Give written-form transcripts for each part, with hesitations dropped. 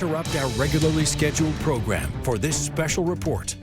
Interrupt our regularly scheduled program for this special report.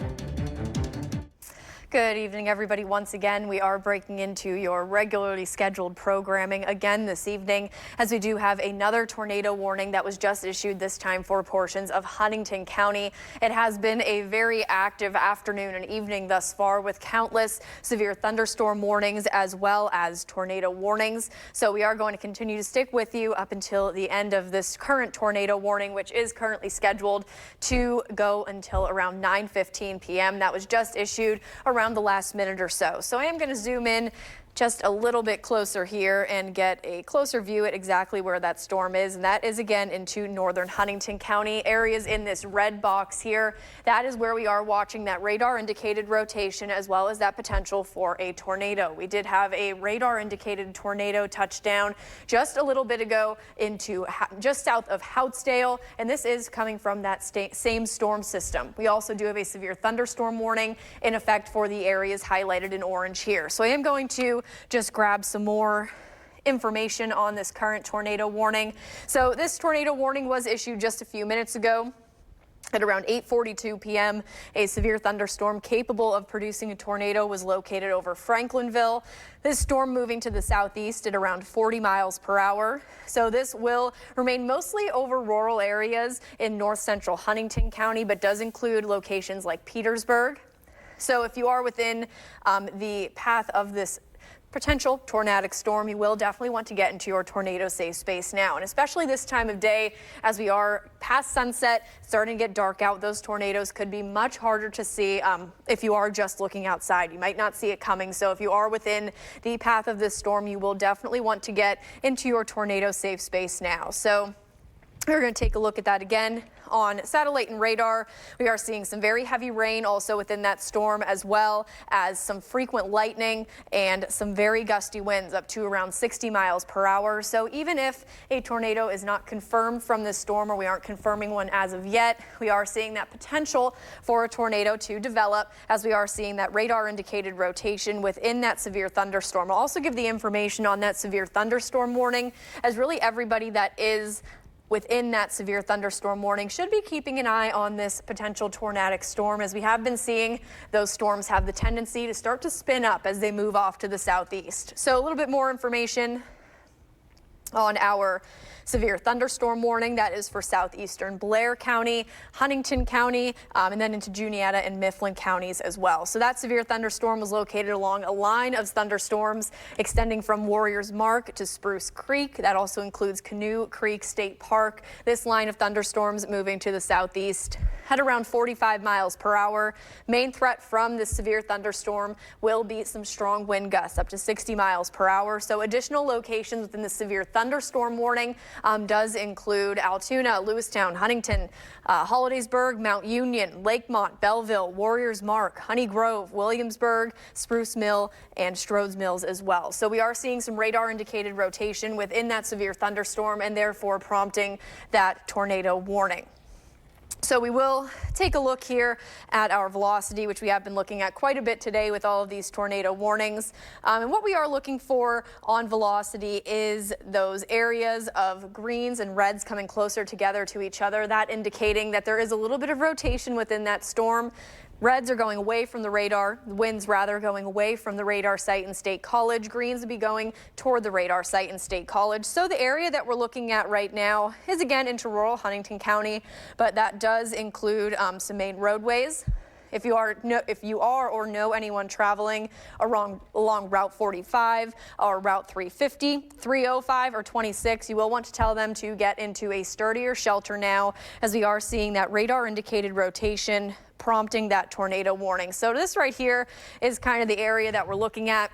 Good evening, everybody. Once again, we are breaking into your regularly scheduled programming again this evening, as we do have another tornado warning that was just issued, this time for portions of Huntington County. It has been a very active afternoon and evening thus far, with countless severe thunderstorm warnings as well as tornado warnings. So we are going to continue to stick with you up until the end of this current tornado warning, which is currently scheduled to go until around 9:15 p.m. That was just issued around the last minute or so. So I am going to zoom in just a little bit closer here and get a closer view at exactly where that storm is, and that is again into northern Huntington County. Areas in this red box here, that is where we are watching that radar indicated rotation as well as that potential for a tornado. We did have a radar indicated tornado touchdown just a little bit ago into just south of Houtsdale, and this is coming from that same storm system. We also do have a severe thunderstorm warning in effect for the areas highlighted in orange here. So I am going to just grab some more information on this current tornado warning. So this tornado warning was issued just a few minutes ago. At around 8:42 p.m., a severe thunderstorm capable of producing a tornado was located over Franklinville. This storm moving to the southeast at around 40 miles per hour. So this will remain mostly over rural areas in north central Huntington County, but does include locations like Petersburg. So if you are within the path of this potential tornadic storm, you will definitely want to get into your tornado safe space now, and especially this time of day as we are past sunset, starting to get dark out. Those tornadoes could be much harder to see if you are just looking outside. You might not see it coming. So if you are within the path of this storm, you will definitely want to get into your tornado safe space now. So we're going to take a look at that again on satellite and radar. We are seeing some very heavy rain also within that storm, as well as some frequent lightning and some very gusty winds up to around 60 miles per hour. So even if a tornado is not confirmed from this storm, or we aren't confirming one as of yet, we are seeing that potential for a tornado to develop, as we are seeing that radar indicated rotation within that severe thunderstorm. I'll also give the information on that severe thunderstorm warning, as really everybody that is within that severe thunderstorm warning should be keeping an eye on this potential tornadic storm, as we have been seeing those storms have the tendency to start to spin up as they move off to the southeast. So a little bit more information on our severe thunderstorm warning. That is for southeastern Blair County, Huntington County, and then into Juniata and Mifflin counties as well. So that severe thunderstorm was located along a line of thunderstorms extending from Warriors Mark to Spruce Creek. That also includes Canoe Creek State Park. This line of thunderstorms moving to the southeast at around 45 miles per hour. Main threat from this severe thunderstorm will be some strong wind gusts up to 60 miles per hour. So additional locations within the severe thunderstorm warning does include Altoona, Lewistown, Huntington, Hollidaysburg, Mount Union, Lakemont, Belleville, Warriors Mark, Honey Grove, Williamsburg, Spruce Mill, and Strodes Mills as well. So we are seeing some radar indicated rotation within that severe thunderstorm, and therefore prompting that tornado warning. So we will take a look here at our velocity, which we have been looking at quite a bit today with all of these tornado warnings. And what we are looking for on velocity is those areas of greens and reds coming closer together to each other, that indicating that there is a little bit of rotation within that storm. Reds are going away from the radar, winds rather going away from the radar site in State College. Greens will be going toward the radar site in State College. So the area that we're looking at right now is again into rural Huntington County, but that does include some main roadways. If you are or know anyone traveling along Route 45 or Route 350, 305, or 26, you will want to tell them to get into a sturdier shelter now, as we are seeing that radar indicated rotation prompting that tornado warning. So this right here is kind of the area that we're looking at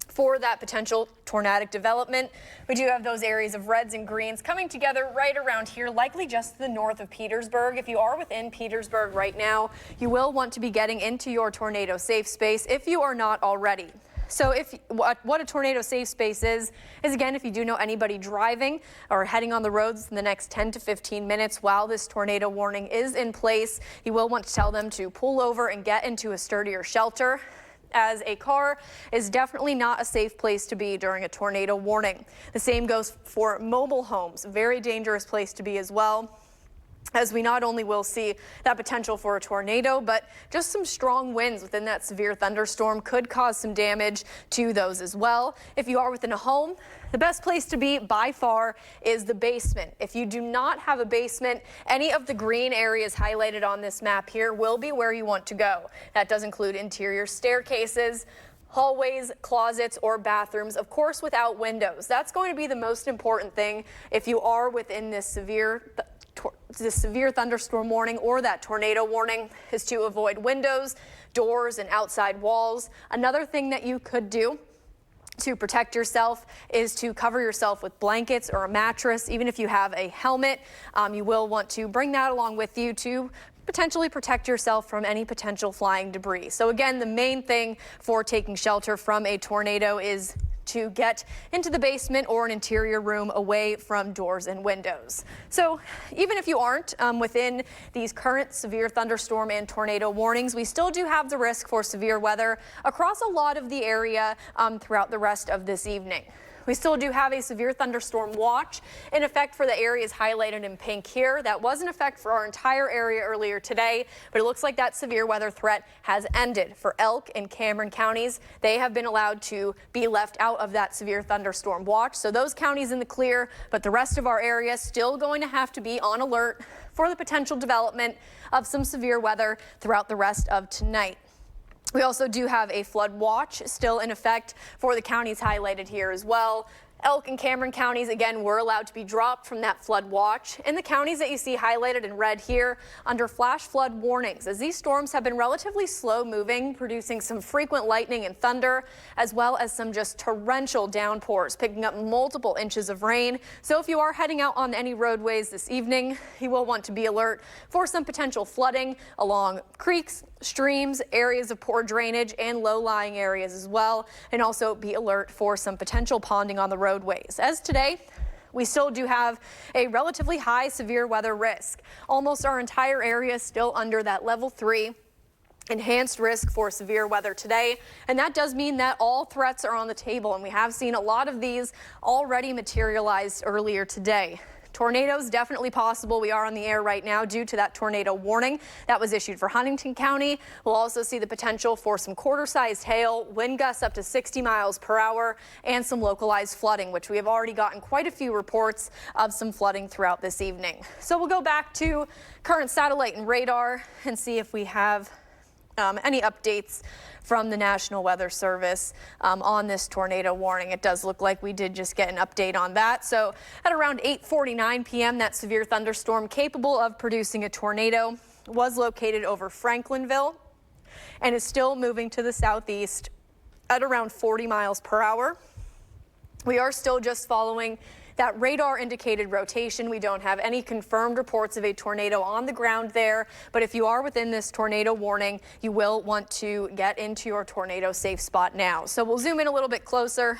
for that potential tornadic development. We do have those areas of reds and greens coming together right around here, likely just to the north of Petersburg. If you are within Petersburg right now, you will want to be getting into your tornado safe space if you are not already. So what a tornado safe space is again, if you do know anybody driving or heading on the roads in the next 10 to 15 minutes while this tornado warning is in place, you will want to tell them to pull over and get into a sturdier shelter, as a car is definitely not a safe place to be during a tornado warning. The same goes for mobile homes, very dangerous place to be as well. as we not only will see that potential for a tornado, but just some strong winds within that severe thunderstorm could cause some damage to those as well. If you are within a home, the best place to be by far is the basement. If you do not have a basement, any of the green areas highlighted on this map here will be where you want to go. That does include interior staircases, hallways, closets, or bathrooms, of course without windows. That's going to be the most important thing if you are within this severe thunderstorm warning or that tornado warning, is to avoid windows, doors, and outside walls. Another thing that you could do to protect yourself is to cover yourself with blankets or a mattress. Even if you have a helmet, you will want to bring that along with you to potentially protect yourself from any potential flying debris. So again, the main thing for taking shelter from a tornado is to get into the basement or an interior room away from doors and windows. So even if you aren't within these current severe thunderstorm and tornado warnings, we still do have the risk for severe weather across a lot of the area throughout the rest of this evening. We still do have a severe thunderstorm watch in effect for the areas highlighted in pink here. That was in effect for our entire area earlier today, but it looks like that severe weather threat has ended for Elk and Cameron counties. They have been allowed to be left out of that severe thunderstorm watch. So those counties in the clear, but the rest of our area still going to have to be on alert for the potential development of some severe weather throughout the rest of tonight. We also do have a flood watch still in effect for the counties highlighted here as well. Elk and Cameron counties, again, were allowed to be dropped from that flood watch. And the counties that you see highlighted in red here under flash flood warnings, as these storms have been relatively slow moving, producing some frequent lightning and thunder, as well as some just torrential downpours, picking up multiple inches of rain. So if you are heading out on any roadways this evening, you will want to be alert for some potential flooding along creeks, streams, areas of poor drainage, and low-lying areas as well, and also be alert for some potential ponding on the roadways. As today, we still do have a relatively high severe weather risk. Almost our entire area is still under that level 3 enhanced risk for severe weather today, and that does mean that all threats are on the table, and we have seen a lot of these already materialized earlier today. Tornadoes definitely possible. We are on the air right now due to that tornado warning that was issued for Huntington County. We'll also see the potential for some quarter-sized hail, wind gusts up to 60 miles per hour, and some localized flooding, which we have already gotten quite a few reports of some flooding throughout this evening. So we'll go back to current satellite and radar and see if we have any updates from the National Weather Service on this tornado warning. It does look like we did just get an update on that. So at around 8:49 p.m., that severe thunderstorm capable of producing a tornado was located over Franklinville and is still moving to the southeast at around 40 miles per hour. We are still just following that radar indicated rotation. We don't have any confirmed reports of a tornado on the ground there, but if you are within this tornado warning, you will want to get into your tornado safe spot now. So we'll zoom in a little bit closer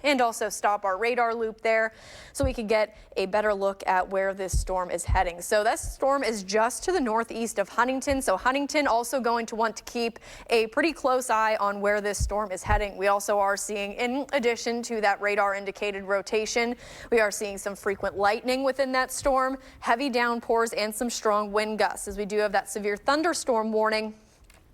and also stop our radar loop there so we can get a better look at where this storm is heading. So this storm is just to the northeast of Huntington. So Huntington also going to want to keep a pretty close eye on where this storm is heading. We also are seeing, in addition to that radar indicated rotation, we are seeing some frequent lightning within that storm, heavy downpours, and some strong wind gusts, as we do have that severe thunderstorm warning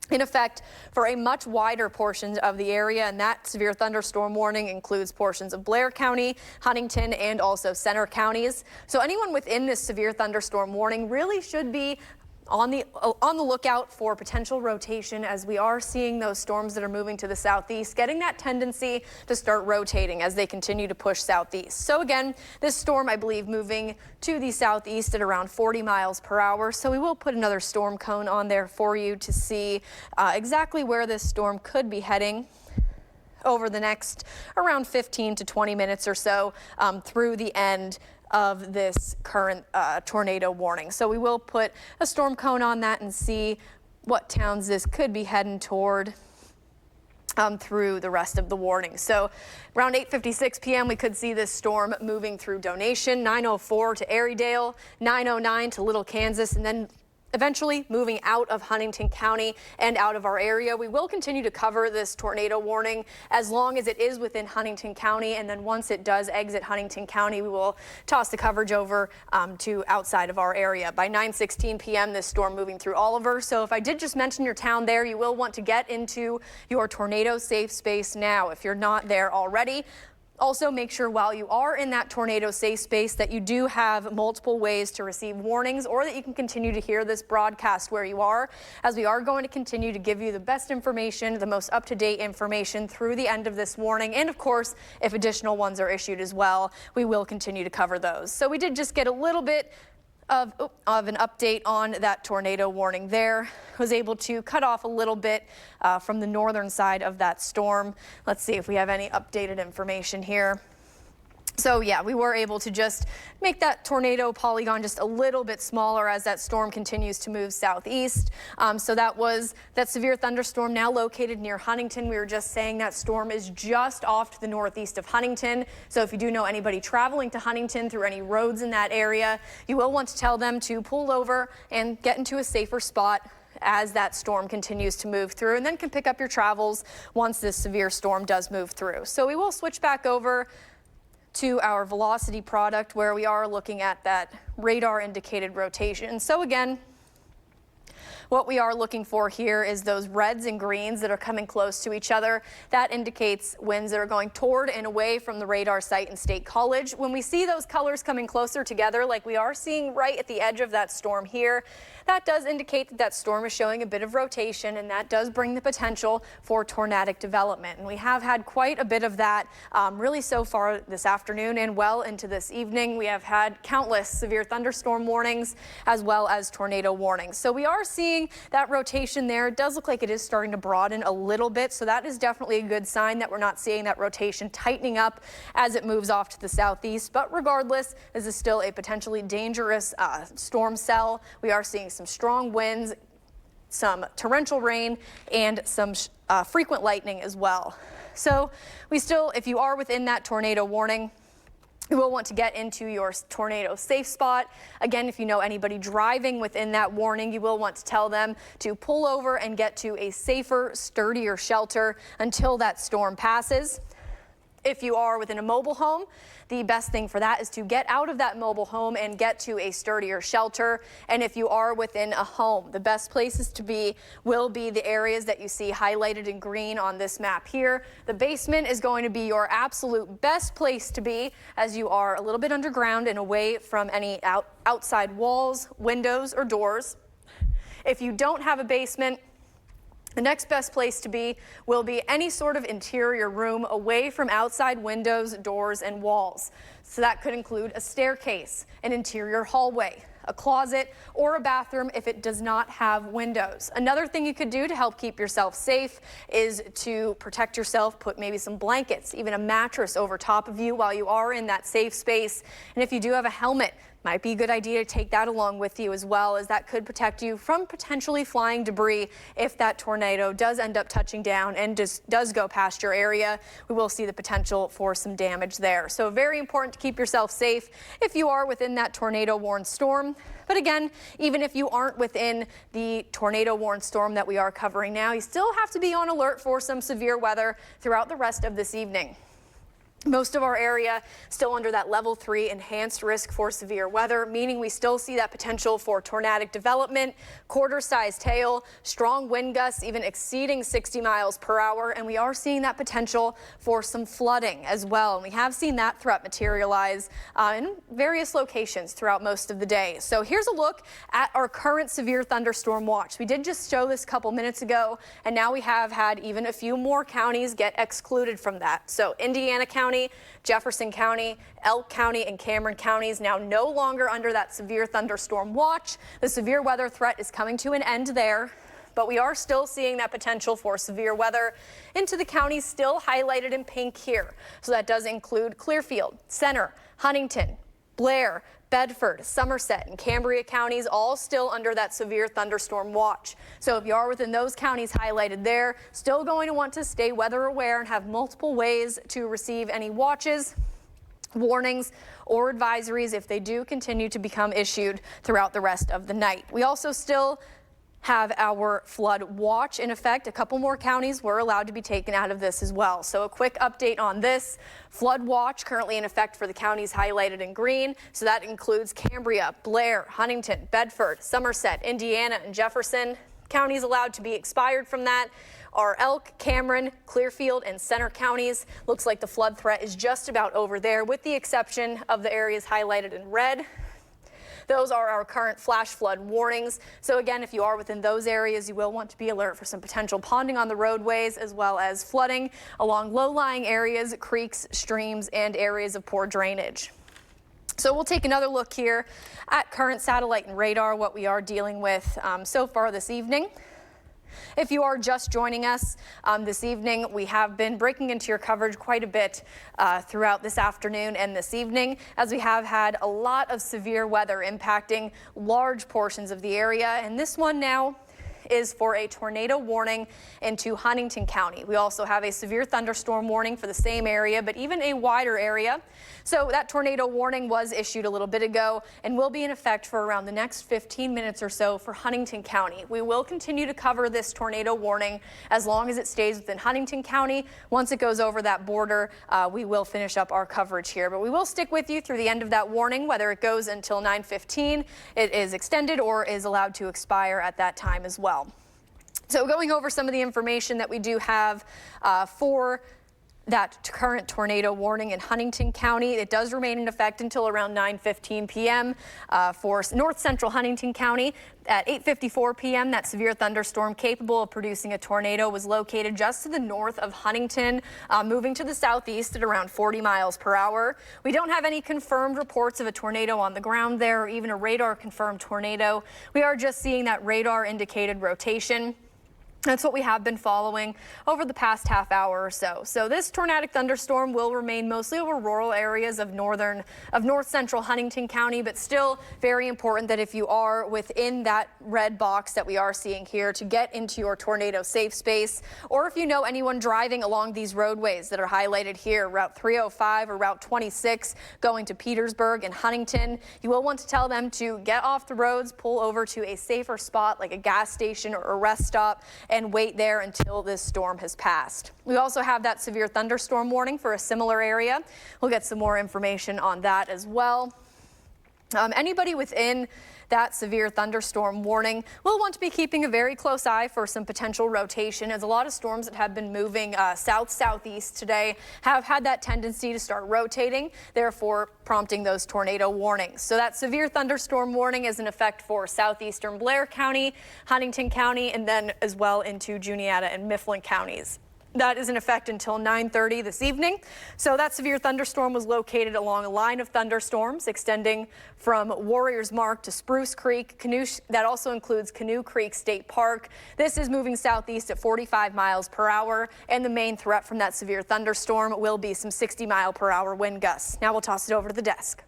in effect for a much wider portion of the area, and that severe thunderstorm warning includes portions of Blair County, Huntington, and also Center counties. So anyone within this severe thunderstorm warning really should be on the lookout for potential rotation, as we are seeing those storms that are moving to the southeast getting that tendency to start rotating as they continue to push southeast. So again, this storm, I believe, moving to the southeast at around 40 miles per hour. So we will put another storm cone on there for you to see exactly where this storm could be heading over the next around 15 to 20 minutes or so through the end of this current tornado warning. So we will put a storm cone on that and see what towns this could be heading toward through the rest of the warning. So around 8:56 p.m. we could see this storm moving through Donation, 9:04 to Airedale, 9:09 to Little Kansas, and then eventually moving out of Huntington County and out of our area. We will continue to cover this tornado warning as long as it is within Huntington County, and then once it does exit Huntington County, we will toss the coverage over to outside of our area. By 9:16 p.m. this storm moving through Oliver. So if I did just mention your town there, you will want to get into your tornado safe space now if you're not there already. Also, make sure while you are in that tornado safe space that you do have multiple ways to receive warnings, or that you can continue to hear this broadcast where you are, as we are going to continue to give you the best information, the most up-to-date information through the end of this warning. And of course, if additional ones are issued as well, we will continue to cover those. So we did just get a little bit of an update on that tornado warning there. Was able to cut off a little bit from the northern side of that storm. Let's see if we have any updated information here. So yeah, we were able to just make that tornado polygon just a little bit smaller as that storm continues to move southeast. So that was that severe thunderstorm now located near Huntington. We were just saying that storm is just off to the northeast of Huntington. So if you do know anybody traveling to Huntington through any roads in that area, you will want to tell them to pull over and get into a safer spot as that storm continues to move through, and then can pick up your travels once this severe storm does move through. So we will switch back over to our velocity product where we are looking at that radar indicated rotation. So again, what we are looking for here is those reds and greens that are coming close to each other. That indicates winds that are going toward and away from the radar site in State College. When we see those colors coming closer together, like we are seeing right at the edge of that storm here, that does indicate that that storm is showing a bit of rotation, and that does bring the potential for tornadic development. And we have had quite a bit of that really so far this afternoon and well into this evening. We have had countless severe thunderstorm warnings as well as tornado warnings. So we are seeing that rotation there. It does look like it is starting to broaden a little bit, so that is definitely a good sign that we're not seeing that rotation tightening up as it moves off to the southeast. But regardless, this is still a potentially dangerous storm cell. We are seeing some strong winds, some torrential rain, and some frequent lightning as well. So we still, if you are within that tornado warning, you will want to get into your tornado safe spot. Again, if you know anybody driving within that warning, you will want to tell them to pull over and get to a safer, sturdier shelter until that storm passes. If you are within a mobile home, the best thing for that is to get out of that mobile home and get to a sturdier shelter. And if you are within a home, the best places to be will be the areas that you see highlighted in green on this map here. The basement is going to be your absolute best place to be, as you are a little bit underground and away from any outside walls, windows, or doors. If you don't have a basement, the next best place to be will be any sort of interior room away from outside windows, doors, and walls. So that could include a staircase, an interior hallway, a closet, or a bathroom if it does not have windows. Another thing you could do to help keep yourself safe is to protect yourself, put maybe some blankets, even a mattress over top of you while you are in that safe space. And if you do have a helmet, might be a good idea to take that along with you as well, as that could protect you from potentially flying debris if that tornado does end up touching down and does go past your area. We will see the potential for some damage there. So very important to keep yourself safe if you are within that tornado warned storm. But again, even if you aren't within the tornado warned storm that we are covering now, you still have to be on alert for some severe weather throughout the rest of this evening. Most of our area still under that level 3 enhanced risk for severe weather, meaning we still see that potential for tornadic development, quarter-sized hail, strong wind gusts even exceeding 60 miles per hour, and we are seeing that potential for some flooding as well. And we have seen that threat materialize in various locations throughout most of the day. So here's a look at our current severe thunderstorm watch. We did just show this a couple minutes ago, and now we have had even a few more counties get excluded from that. So Indiana County, Jefferson County, Elk County, and Cameron counties now no longer under that severe thunderstorm watch. The severe weather threat is coming to an end there, but we are still seeing that potential for severe weather into the counties still highlighted in pink here. So that does include Clearfield, Center, Huntington, Blair, Bedford, Somerset, and Cambria counties, all still under that severe thunderstorm watch. So if you are within those counties highlighted there, still going to want to stay weather aware and have multiple ways to receive any watches. warnings or advisories if they do continue to become issued throughout the rest of the night. We also still have our flood watch in effect. A couple more counties were allowed to be taken out of this as well. So a quick update on this. Flood watch currently in effect for the counties highlighted in green. So that includes Cambria, Blair, Huntington, Bedford, Somerset, Indiana, and Jefferson. Counties allowed to be expired from that are Elk, Cameron, Clearfield, and Center counties. Looks like the flood threat is just about over there, with the exception of the areas highlighted in red. Those are our current flash flood warnings. So again, if you are within those areas, you will want to be alert for some potential ponding on the roadways, as well as flooding along low-lying areas, creeks, streams, and areas of poor drainage. So we'll take another look here at current satellite and radar, what we are dealing with so far this evening. If you are just joining us this evening, we have been breaking into your coverage quite a bit throughout this afternoon and this evening, as we have had a lot of severe weather impacting large portions of the area. And this one now is for a tornado warning into Huntington County. We also have a severe thunderstorm warning for the same area, but even a wider area. So that tornado warning was issued a little bit ago and will be in effect for around the next 15 minutes or so for Huntington County. We will continue to cover this tornado warning as long as it stays within Huntington County. Once it goes over that border, we will finish up our coverage here, but we will stick with you through the end of that warning, whether it goes until 9:15, it is extended or is allowed to expire at that time as well. So going over some of the information that we do have for that current tornado warning in Huntington County. It does remain in effect until around 9:15 p.m. For north central Huntington County. At 8:54 p.m., that severe thunderstorm capable of producing a tornado was located just to the north of Huntington, moving to the southeast at around 40 miles per hour. We don't have any confirmed reports of a tornado on the ground there, or even a radar confirmed tornado. We are just seeing that radar indicated rotation. That's what we have been following over the past half hour or so. So this tornadic thunderstorm will remain mostly over rural areas of north central Huntington County, but still very important that if you are within that red box that we are seeing here, to get into your tornado safe space, or if you know anyone driving along these roadways that are highlighted here, Route 305 or Route 26 going to Petersburg and Huntington, you will want to tell them to get off the roads, pull over to a safer spot like a gas station or a rest stop, and wait there until this storm has passed. We also have that severe thunderstorm warning for a similar area. We'll get some more information on that as well. Anybody within that severe thunderstorm warning will want to be keeping a very close eye for some potential rotation, as a lot of storms that have been moving south-southeast today have had that tendency to start rotating, therefore prompting those tornado warnings. So that severe thunderstorm warning is in effect for southeastern Blair County, Huntington County, and then as well into Juniata and Mifflin counties. That is in effect until 9:30 this evening. So that severe thunderstorm was located along a line of thunderstorms extending from Warriors Mark to Spruce Creek. That also includes Canoe Creek State Park. This is moving southeast at 45 miles per hour, and the main threat from that severe thunderstorm will be some 60-mile-per-hour wind gusts. Now we'll toss it over to the desk.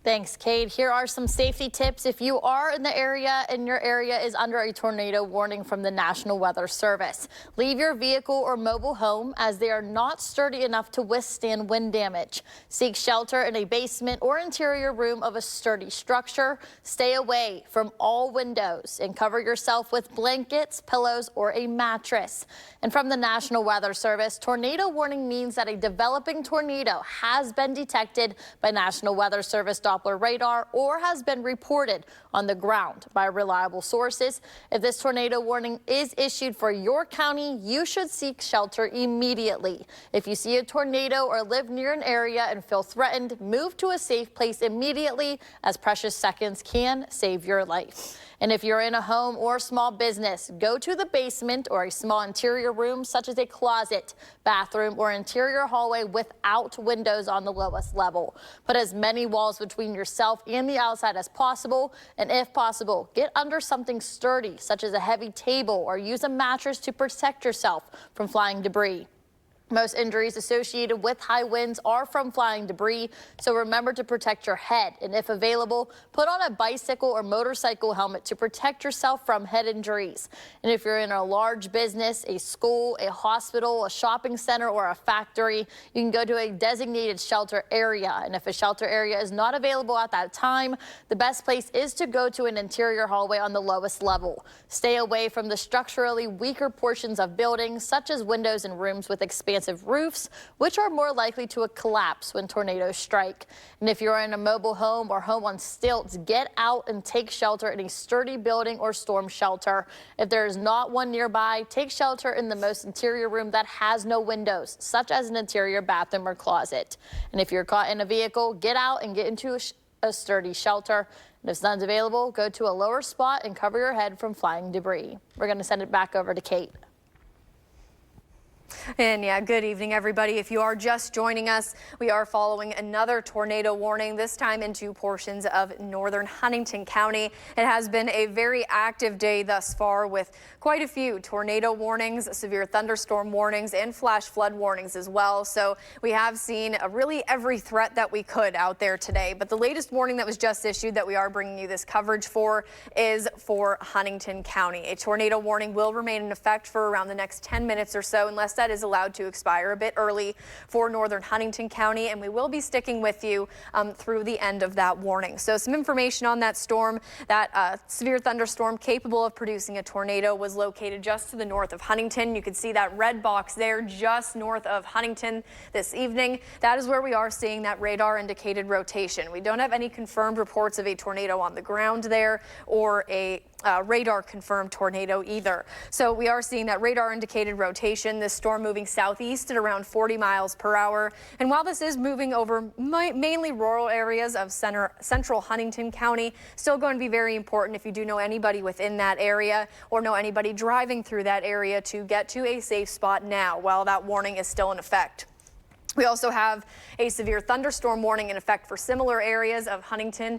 Thanks, Kate. Here are some safety tips if you are in the area and your area is under a tornado warning from the National Weather Service. Leave your vehicle or mobile home, as they are not sturdy enough to withstand wind damage. Seek shelter in a basement or interior room of a sturdy structure. Stay away from all windows and cover yourself with blankets, pillows, or a mattress. And from the National Weather Service, tornado warning means that a developing tornado has been detected by National Weather Service Doppler radar or has been reported on the ground by reliable sources. If this tornado warning is issued for your county, you should seek shelter immediately. If you see a tornado or live near an area and feel threatened, move to a safe place immediately, as precious seconds can save your life. And if you're in a home or small business, go to the basement or a small interior room such as a closet, bathroom, or interior hallway without windows on the lowest level. Put as many walls between yourself and the outside as possible, and if possible, get under something sturdy such as a heavy table, or use a mattress to protect yourself from flying debris. Most injuries associated with high winds are from flying debris, so remember to protect your head, and if available, put on a bicycle or motorcycle helmet to protect yourself from head injuries. And if you're in a large business, a school, a hospital, a shopping center, or a factory, you can go to a designated shelter area. And if a shelter area is not available at that time, the best place is to go to an interior hallway on the lowest level. Stay away from the structurally weaker portions of buildings, such as windows and rooms with expansive roofs, which are more likely to collapse when tornadoes strike. And if you're in a mobile home or home on stilts, get out and take shelter in a sturdy building or storm shelter. If there is not one nearby, take shelter in the most interior room that has no windows, such as an interior bathroom or closet. And if you're caught in a vehicle, get out and get into a sturdy shelter. And if sun's available, go to a lower spot and cover your head from flying debris. We're going to send it back over to Kate. And yeah, good evening, everybody. If you are just joining us, we are following another tornado warning, this time into portions of northern Huntington County. It has been a very active day thus far with quite a few tornado warnings, severe thunderstorm warnings, and flash flood warnings as well. So we have seen really every threat that we could out there today. But the latest warning that was just issued that we are bringing you this coverage for is for Huntington County. A tornado warning will remain in effect for around the next 10 minutes or so, unless that is allowed to expire a bit early for northern Huntington County, and we will be sticking with you through the end of that warning. So some information on that storm. That severe thunderstorm capable of producing a tornado was located just to the north of Huntington. You can see that red box there just north of Huntington this evening. That is where we are seeing that radar indicated rotation. We don't have any confirmed reports of a tornado on the ground there or a radar confirmed tornado either. So we are seeing that radar indicated rotation. This storm moving southeast at around 40 miles per hour. And while this is moving over mainly rural areas of central Huntington County, still going to be very important if you do know anybody within that area or know anybody driving through that area to get to a safe spot now while that warning is still in effect. We also have a severe thunderstorm warning in effect for similar areas of Huntington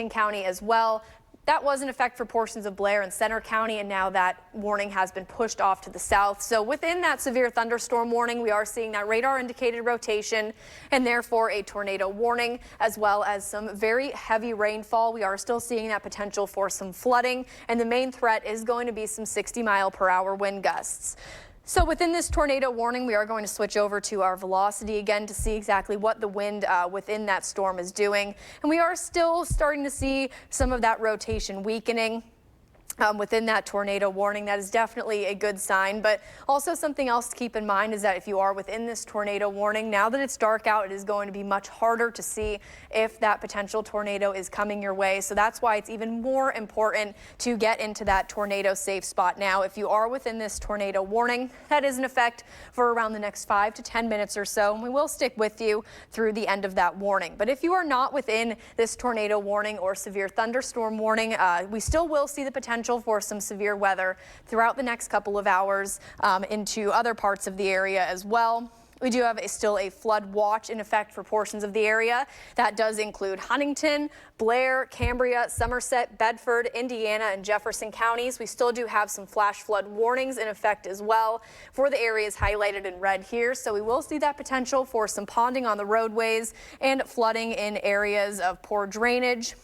County as well. That was in effect for portions of Blair and Center County, and now that warning has been pushed off to the south. So within that severe thunderstorm warning, we are seeing that radar indicated rotation and therefore a tornado warning, as well as some very heavy rainfall. We are still seeing that potential for some flooding, and the main threat is going to be some 60-mile-per-hour wind gusts. So within this tornado warning, we are going to switch over to our velocity again to see exactly what the wind within that storm is doing. And we are still starting to see some of that rotation weakening. Within that tornado warning. That is definitely a good sign, but also something else to keep in mind is that if you are within this tornado warning, now that it's dark out, it is going to be much harder to see if that potential tornado is coming your way. So that's why it's even more important to get into that tornado safe spot now. If you are within this tornado warning, that is in effect for around the next 5 to 10 minutes or so, and we will stick with you through the end of that warning. But if you are not within this tornado warning or severe thunderstorm warning, we still will see the potential for some severe weather throughout the next couple of hours into other parts of the area as well. We do have still a flood watch in effect for portions of the area. That does include Huntington, Blair, Cambria, Somerset, Bedford, Indiana, and Jefferson counties. We still do have some flash flood warnings in effect as well for the areas highlighted in red here. So we will see that potential for some ponding on the roadways and flooding in areas of poor drainage,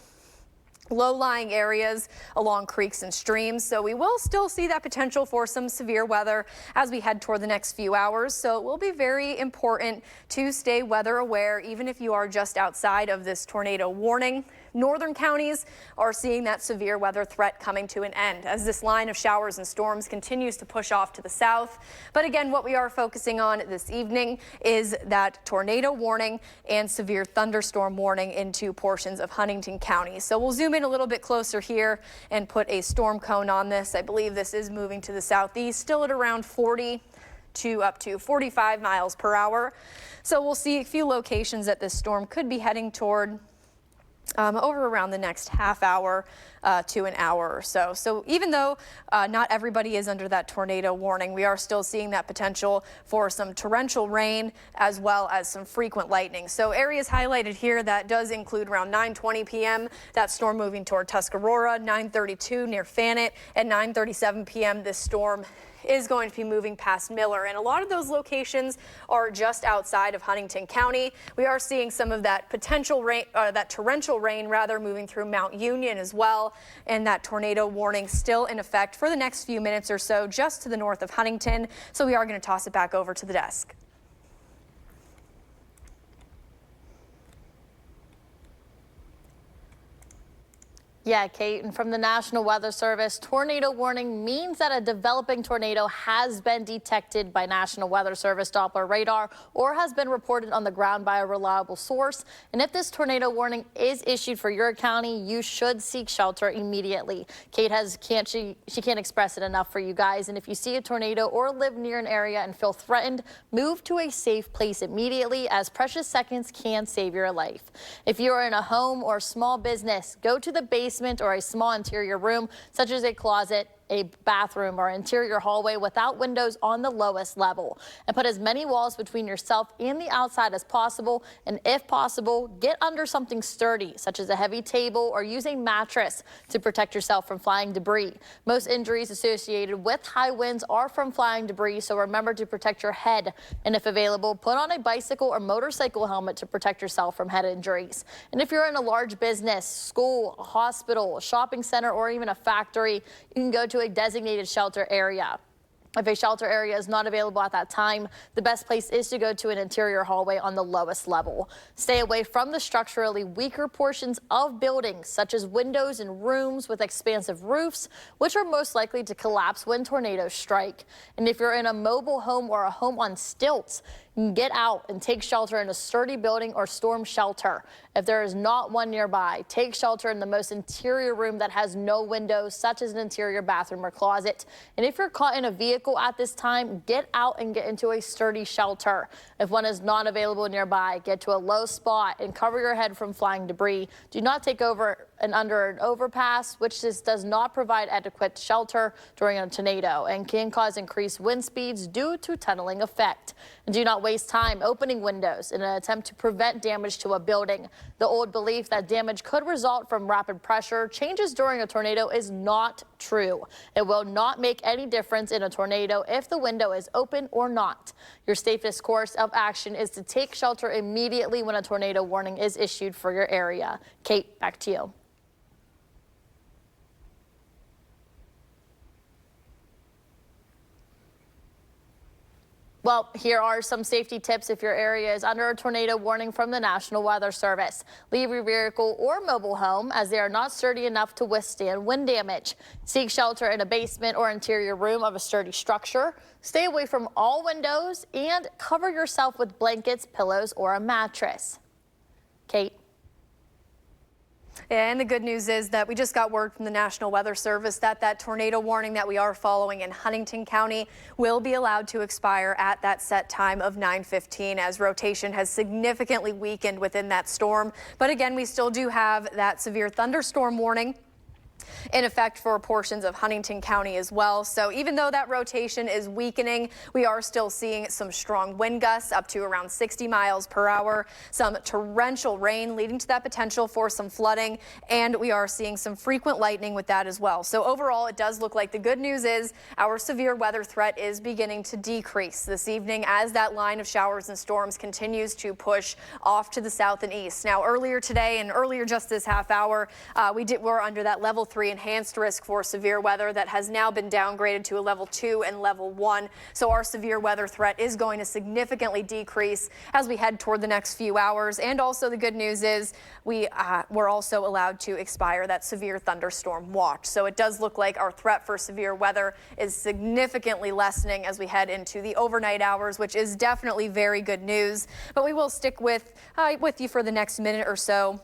low-lying areas along creeks and streams. So we will still see that potential for some severe weather as we head toward the next few hours. So it will be very important to stay weather aware, even if you are just outside of this tornado warning. Northern counties are seeing that severe weather threat coming to an end as this line of showers and storms continues to push off to the south. But again, what we are focusing on this evening is that tornado warning and severe thunderstorm warning into portions of Huntington County. So we'll zoom in a little bit closer here and put a storm cone on this. I believe this is moving to the southeast, still at around 40 to up to 45 miles per hour. So we'll see a few locations that this storm could be heading toward over around the next half hour. to an hour or so. So even though not everybody is under that tornado warning, we are still seeing that potential for some torrential rain as well as some frequent lightning. So areas highlighted here, that does include around 9:20 p.m. that storm moving toward Tuscarora, 9:32 near Fannett, at 9:37 p.m. this storm is going to be moving past Miller, and a lot of those locations are just outside of Huntington County. We are seeing some of that potential rain, that torrential rain rather, moving through Mount Union as well, and that tornado warning still in effect for the next few minutes or so just to the north of Huntington. So we are going to toss it back over to the desk. Yeah, Kate, and from the National Weather Service, tornado warning means that a developing tornado has been detected by National Weather Service Doppler radar or has been reported on the ground by a reliable source. And if this tornado warning is issued for your county, you should seek shelter immediately. Kate she can't express it enough for you guys. And if you see a tornado or live near an area and feel threatened, move to a safe place immediately, as precious seconds can save your life. If you are in a home or small business, go to the basement or a small interior room, such as a closet, a bathroom, or interior hallway without windows on the lowest level, and put as many walls between yourself and the outside as possible. And if possible, get under something sturdy, such as a heavy table, or use a mattress to protect yourself from flying debris. Most injuries associated with high winds are from flying debris, so remember to protect your head. And if available, put on a bicycle or motorcycle helmet to protect yourself from head injuries. And if you're in a large business, school, a hospital, a shopping center, or even a factory, you can go to a designated shelter area. If a shelter area is not available at that time, the best place is to go to an interior hallway on the lowest level. Stay away from the structurally weaker portions of buildings, such as windows and rooms with expansive roofs, which are most likely to collapse when tornadoes strike. And if you're in a mobile home or a home on stilts, get out and take shelter in a sturdy building or storm shelter. If there is not one nearby, take shelter in the most interior room that has no windows, such as an interior bathroom or closet. And if you're caught in a vehicle at this time, get out and get into a sturdy shelter. If one is not available nearby, get to a low spot and cover your head from flying debris. Do not take over and under an overpass, which does not provide adequate shelter during a tornado and can cause increased wind speeds due to tunneling effect. And do not waste time opening windows in an attempt to prevent damage to a building. The old belief that damage could result from rapid pressure changes during a tornado is not true. It will not make any difference in a tornado if the window is open or not. Your safest course of action is to take shelter immediately when a tornado warning is issued for your area. Kate, back to you. Well, here are some safety tips if your area is under a tornado warning from the National Weather Service. Leave your vehicle or mobile home, as they are not sturdy enough to withstand wind damage. Seek shelter in a basement or interior room of a sturdy structure. Stay away from all windows and cover yourself with blankets, pillows, or a mattress. Kate. And the good news is that we just got word from the National Weather Service that that tornado warning that we are following in Huntington County will be allowed to expire at that set time of 9:15, as rotation has significantly weakened within that storm. But again, we still do have that severe thunderstorm warning in effect for portions of Huntington County as well. So even though that rotation is weakening, we are still seeing some strong wind gusts up to around 60 miles per hour, some torrential rain leading to that potential for some flooding, and we are seeing some frequent lightning with that as well. So overall, it does look like the good news is our severe weather threat is beginning to decrease this evening as that line of showers and storms continues to push off to the south and east. Now, earlier today and earlier just this half hour, we're under that level 3 enhanced risk for severe weather that has now been downgraded to a level 2 and level 1. So our severe weather threat is going to significantly decrease as we head toward the next few hours. And also the good news is we're also allowed to expire that severe thunderstorm watch. So it does look like our threat for severe weather is significantly lessening as we head into the overnight hours, which is definitely very good news. But we will stick with you for the next minute or so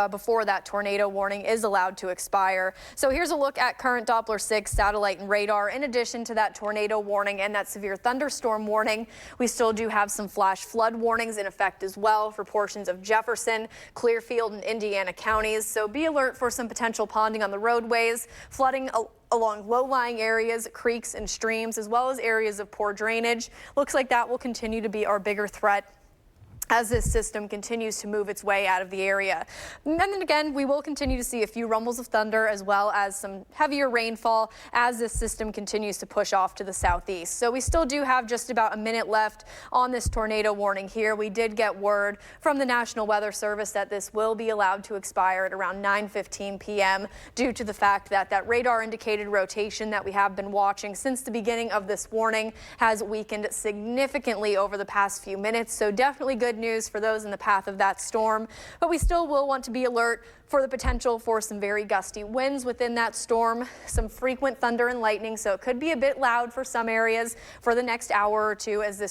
before that tornado warning is allowed to expire. So here's a look at current Doppler 6 satellite and radar. In addition to that tornado warning and that severe thunderstorm warning, we still do have some flash flood warnings in effect as well for portions of Jefferson, Clearfield, and Indiana counties. So be alert for some potential ponding on the roadways, flooding along low-lying areas, creeks and streams, as well as areas of poor drainage. Looks like that will continue to be our bigger threat as this system continues to move its way out of the area. And then again, we will continue to see a few rumbles of thunder as well as some heavier rainfall as this system continues to push off to the southeast. So we still do have just about a minute left on this tornado warning here. We did get word from the National Weather Service that this will be allowed to expire at around 9:15 p.m. due to the fact that that radar indicated rotation that we have been watching since the beginning of this warning has weakened significantly over the past few minutes. So definitely good news for those in the path of that storm, but we still will want to be alert for the potential for some very gusty winds within that storm, some frequent thunder and lightning, so it could be a bit loud for some areas for the next hour or two as this